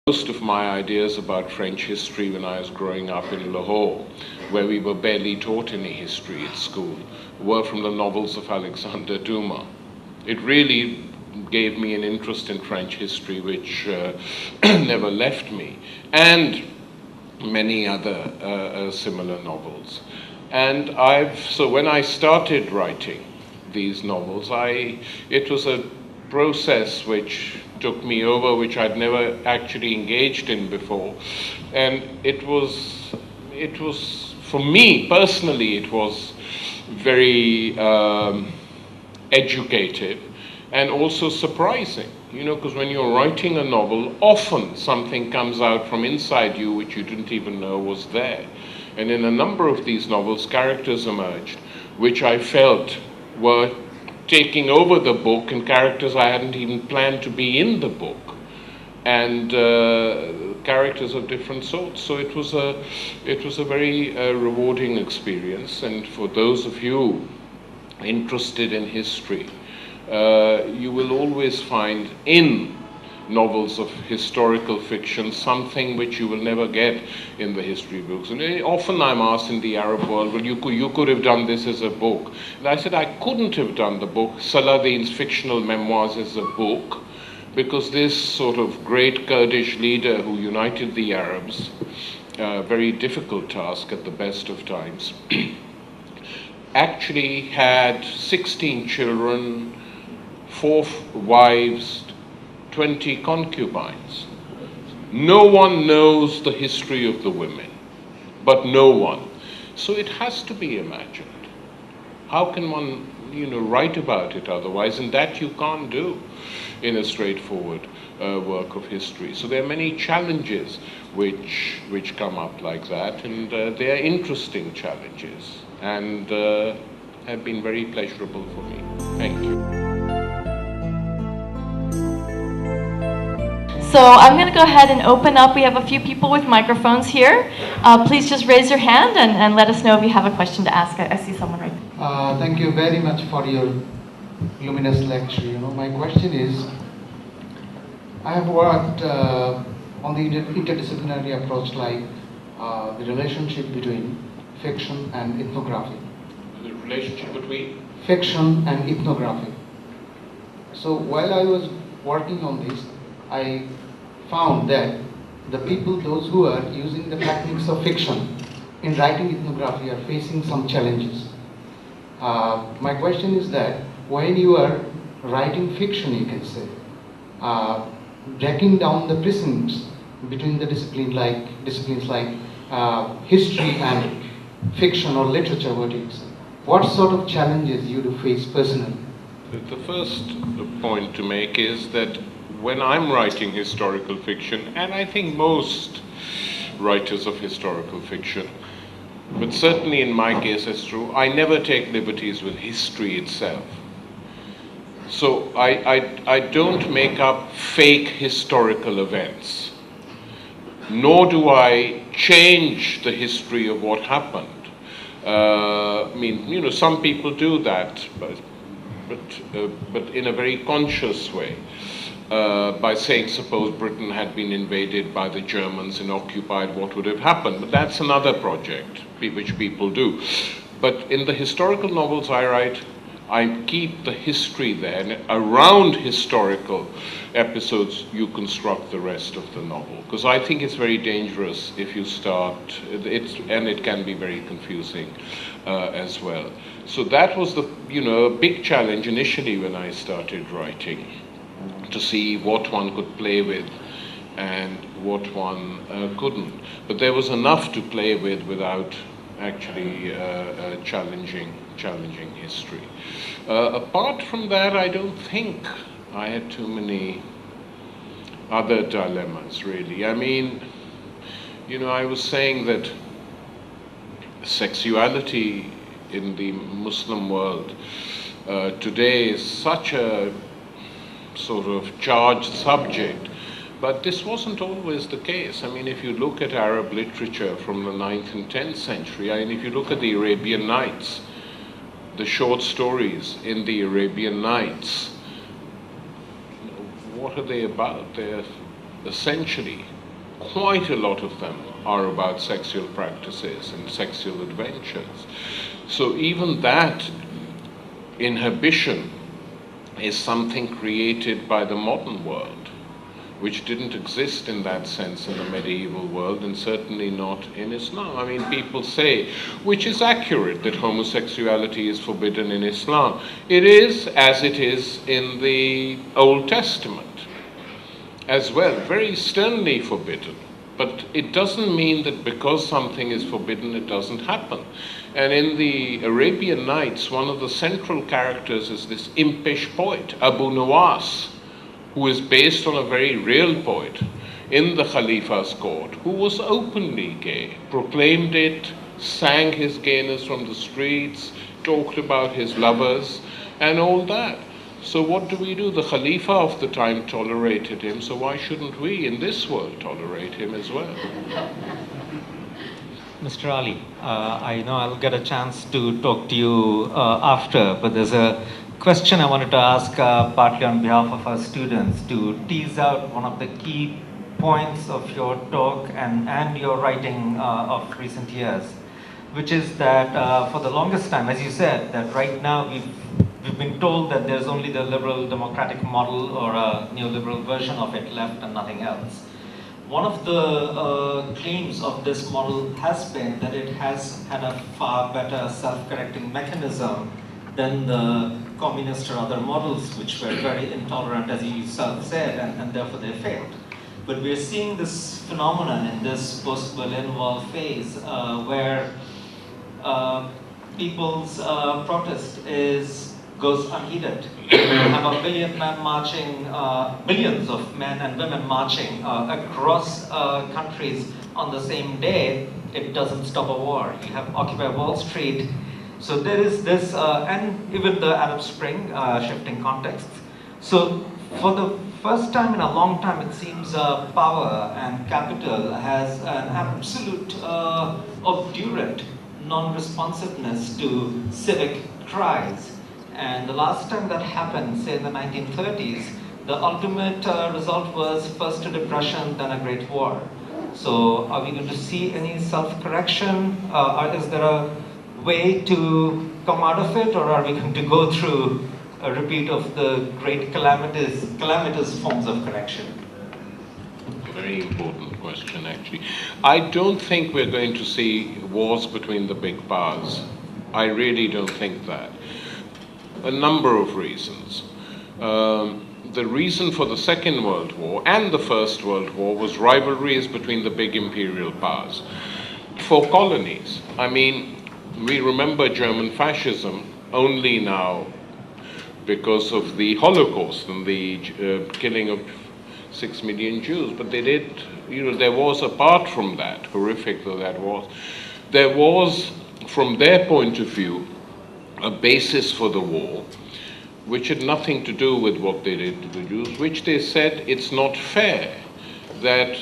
Most of my ideas about French history when I was growing up in Lahore, where we were barely taught any history at school, were from the novels of Alexander Dumas. It really gave me an interest in French history which never left me, and many other similar novels. And so when I started writing these novels, it was a process which took me over, which I'd never actually engaged in before. And it was, for me personally, it was very educative and also surprising. Because when you're writing a novel, often something comes out from inside you which you didn't even know was there. And in a number of these novels, characters emerged which I felt were taking over the book, and characters I hadn't even planned to be in the book, and characters of different sorts. So it was a very rewarding experience. And for those of you interested in history, you will always find in novels of historical fiction something which you will never get in the history books. And often I'm asked in the Arab world, well, you could have done this as a book. And I said I couldn't have done the book, Saladin's fictional memoirs, as a book, because this sort of great Kurdish leader who united the Arabs, a very difficult task at the best of times, actually had 16 children, 4 wives, 20 concubines. No one knows the history of the women, but no one. So it has to be imagined. How can one, write about it otherwise? And that you can't do in a straightforward work of history. So there are many challenges which come up like that, and they are interesting challenges, and have been very pleasurable for me. Thank you. So I'm going to go ahead and open up. We have a few people with microphones here. Please just raise your hand and let us know if you have a question to ask. I see someone right there. Thank you very much for your luminous lecture. My question is, I have worked on the interdisciplinary approach, like the relationship between fiction and ethnography. The relationship between? Fiction and ethnography. So while I was working on this, I found that the people, those who are using the techniques of fiction in writing ethnography, are facing some challenges. My question is that when you are writing fiction, you can say, breaking down the prisms between the disciplines like history and fiction or literature, what sort of challenges you do face personally? The first point to make is that when I'm writing historical fiction, and I think most writers of historical fiction, but certainly in my case it's true, I never take liberties with history itself. So I don't make up fake historical events, nor do I change the history of what happened. Some people do that, but in a very conscious way. By saying, suppose Britain had been invaded by the Germans and occupied, what would have happened? But that's another project which people do. But in the historical novels I write, I keep the history there, and around historical episodes you construct the rest of the novel. Because I think it's very dangerous if you start, and it can be very confusing as well. So that was a big challenge initially when I started writing, to see what one could play with and what one couldn't. But there was enough to play with without actually challenging history. Apart from that, I don't think I had too many other dilemmas, really. I was saying that sexuality in the Muslim world today is such a sort of charged subject, but this wasn't always the case. If you look at Arab literature from the 9th and 10th century, if you look at the Arabian Nights, the short stories in the Arabian Nights, what are they about? They're essentially quite a lot of them are about sexual practices and sexual adventures. So even that inhibition is something created by the modern world, which didn't exist in that sense in the medieval world, and certainly not in Islam. I mean, people say, which is accurate, that homosexuality is forbidden in Islam. It is, as it is in the Old Testament as well, very sternly forbidden. But it doesn't mean that because something is forbidden, it doesn't happen. And in the Arabian Nights, one of the central characters is this impish poet, Abu Nuwas, who is based on a very real poet in the Khalifa's court, who was openly gay, proclaimed it, sang his gayness from the streets, talked about his lovers, and all that. So what do we do? The Khalifa of the time tolerated him, so why shouldn't we in this world tolerate him as well? Mr. Ali, I know I'll get a chance to talk to you after, but there's a question I wanted to ask partly on behalf of our students to tease out one of the key points of your talk and your writing of recent years, which is that for the longest time, as you said, that right now we've been told that there's only the liberal democratic model or a neoliberal version of it left and nothing else. One of the claims of this model has been that it has had a far better self-correcting mechanism than the communist or other models, which were very intolerant, as you yourself said, and therefore they failed. But we're seeing this phenomenon in this post-Berlin Wall phase where people's protest goes unheeded. You have a billion men marching, billions of men and women marching across countries on the same day. It doesn't stop a war. You have Occupy Wall Street. So there is this, and even the Arab Spring, shifting contexts. So for the first time in a long time, it seems power and capital has an absolute obdurate non-responsiveness to civic cries. And the last time that happened, say in the 1930s, the ultimate result was first a depression, then a great war. So are we going to see any self-correction? Is there a way to come out of it, or are we going to go through a repeat of the great calamitous forms of correction? Very important question, actually. I don't think we're going to see wars between the big powers. I really don't think that. A number of reasons. The reason for the Second World War and the First World War was rivalries between the big imperial powers for colonies. I mean, we remember German fascism only now because of the Holocaust and the killing of 6 million Jews, but they did, there was, apart from that, horrific though that was, there was, from their point of view, a basis for the war, which had nothing to do with what they did to the Jews, which they said it's not fair that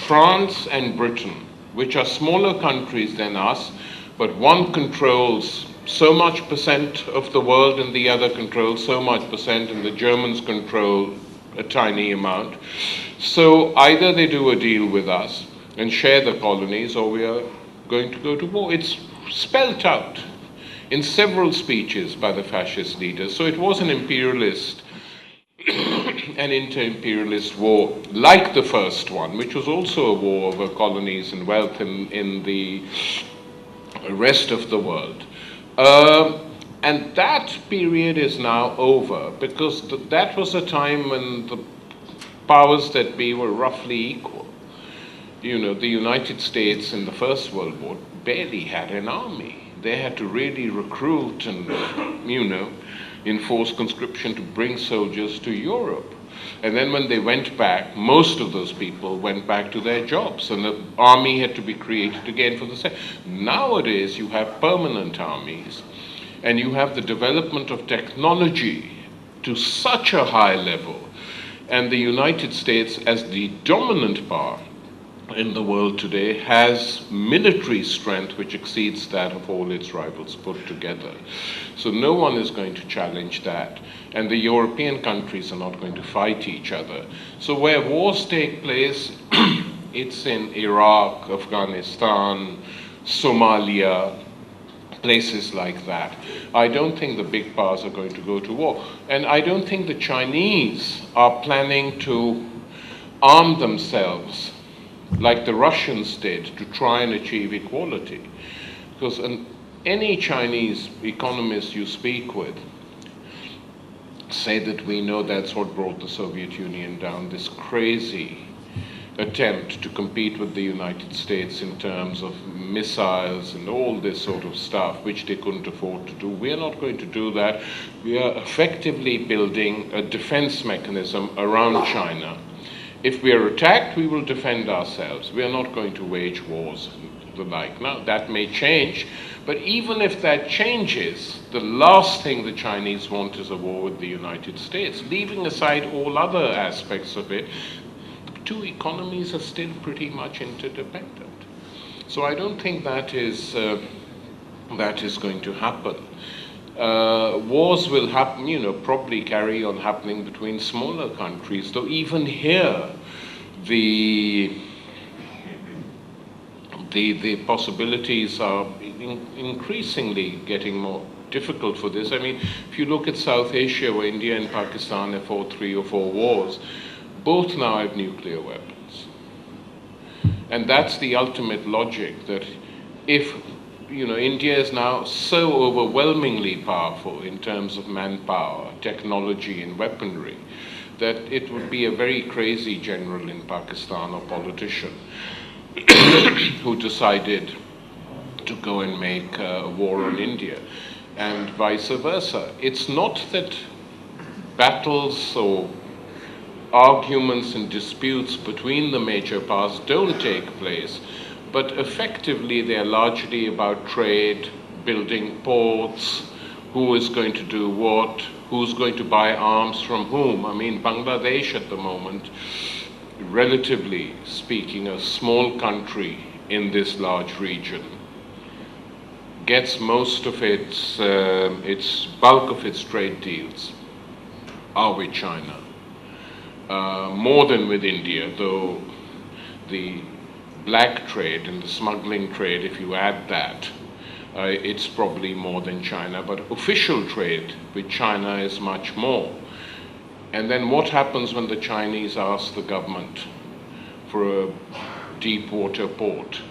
France and Britain, which are smaller countries than us, but one controls so much percent of the world and the other controls so much percent, and the Germans control a tiny amount. So either they do a deal with us and share the colonies, or we are going to go to war. It's spelt out in several speeches by the fascist leaders. So it was an imperialist, an inter-imperialist war, like the first one, which was also a war over colonies and wealth in the rest of the world. And that period is now over, because that was a time when the powers that be were roughly equal. The United States in the First World War barely had an army. They had to really recruit and, enforce conscription to bring soldiers to Europe. And then when they went back, most of those people went back to their jobs, and the army had to be created again for the same. Nowadays, you have permanent armies, and you have the development of technology to such a high level, and the United States, as the dominant power in the world today, has military strength which exceeds that of all its rivals put together. So no one is going to challenge that, and the European countries are not going to fight each other. So where wars take place, It's in Iraq, Afghanistan, Somalia, places like that. I don't think the big powers are going to go to war. And I don't think the Chinese are planning to arm themselves like the Russians did to try and achieve equality. Because any Chinese economist you speak with say that we know that's what brought the Soviet Union down, this crazy attempt to compete with the United States in terms of missiles and all this sort of stuff, which they couldn't afford to do. We are not going to do that. We are effectively building a defense mechanism around China. If we are attacked, we will defend ourselves. We are not going to wage wars and the like. Now, that may change, but even if that changes, the last thing the Chinese want is a war with the United States. Leaving aside all other aspects of it, the two economies are still pretty much interdependent. So I don't think that is going to happen. Wars will happen, probably carry on happening between smaller countries, though even here the possibilities are increasingly getting more difficult for this. I mean, if you look at South Asia, where India and Pakistan have fought 3 or 4 wars, both now have nuclear weapons. And that's the ultimate logic, that if India is now so overwhelmingly powerful in terms of manpower, technology, and weaponry, that it would be a very crazy general in Pakistan or politician who decided to go and make a war on India, and vice versa. It's not that battles or arguments and disputes between the major powers don't take place, but effectively they're largely about trade, building ports, who is going to do what, who's going to buy arms from whom. I mean, Bangladesh at the moment, relatively speaking, a small country in this large region, gets most of its bulk of its trade deals are with China. More than with India, though the black trade and the smuggling trade, if you add that, it's probably more than China, but official trade with China is much more. And then what happens when the Chinese ask the government for a deep water port?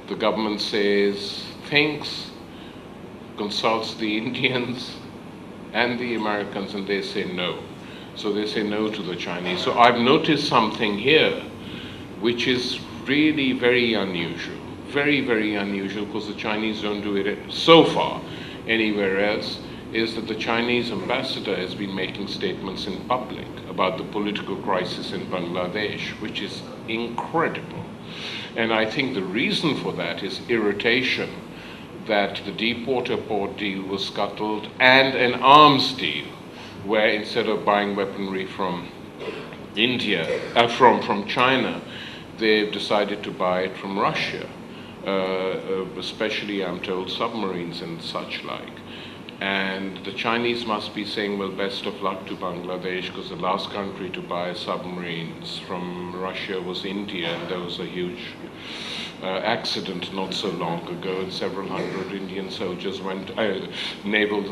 The government thinks, consults the Indians and the Americans, and they say no. So they say no to the Chinese. So I've noticed something here which is really very unusual, very, very unusual, because the Chinese don't do it so far anywhere else, is that the Chinese ambassador has been making statements in public about the political crisis in Bangladesh, which is incredible. And I think the reason for that is irritation that the Deepwater Port deal was scuttled, and an arms deal, where instead of buying weaponry from India, from China, they've decided to buy it from Russia, especially, I'm told, submarines and such like. And the Chinese must be saying, well, best of luck to Bangladesh, because the last country to buy submarines from Russia was India, and there was a huge accident not so long ago, and several hundred Indian soldiers naval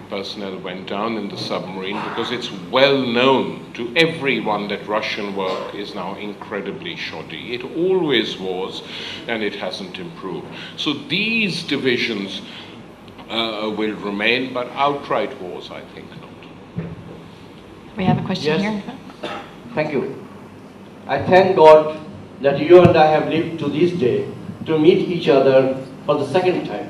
personnel went down in the submarine, because it's well known to everyone that Russian work is now incredibly shoddy. It always was, and it hasn't improved. So these divisions will remain, but outright wars, I think not. We have a question Yes. here. Thank you. I thank God that you and I have lived to this day to meet each other for the second time.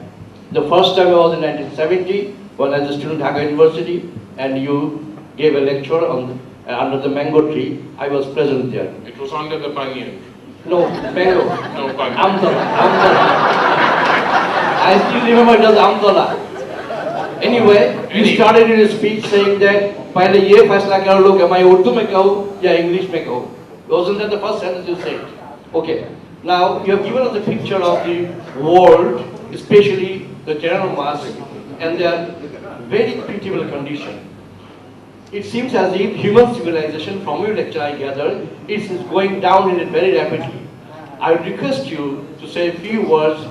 The first time was in 1970 when I was a student at Dhaka University, and you gave a lecture on under the mango tree. I was present there. It was under the banyan. No, mango. No, banyan. Amdala. I still remember it was Amdala. Anyway, you started in a speech saying that पहले ये फैसला कर लो कि मैं उर्दू में कहूँ या English में कहूँ. Wasn't that the first sentence you said? Okay. Now you have given us a picture of the world, especially the general mass, and their very pitiable condition. it seems as if human civilization, from your lecture I gather, is going down in it very rapidly. I would request you to say a few words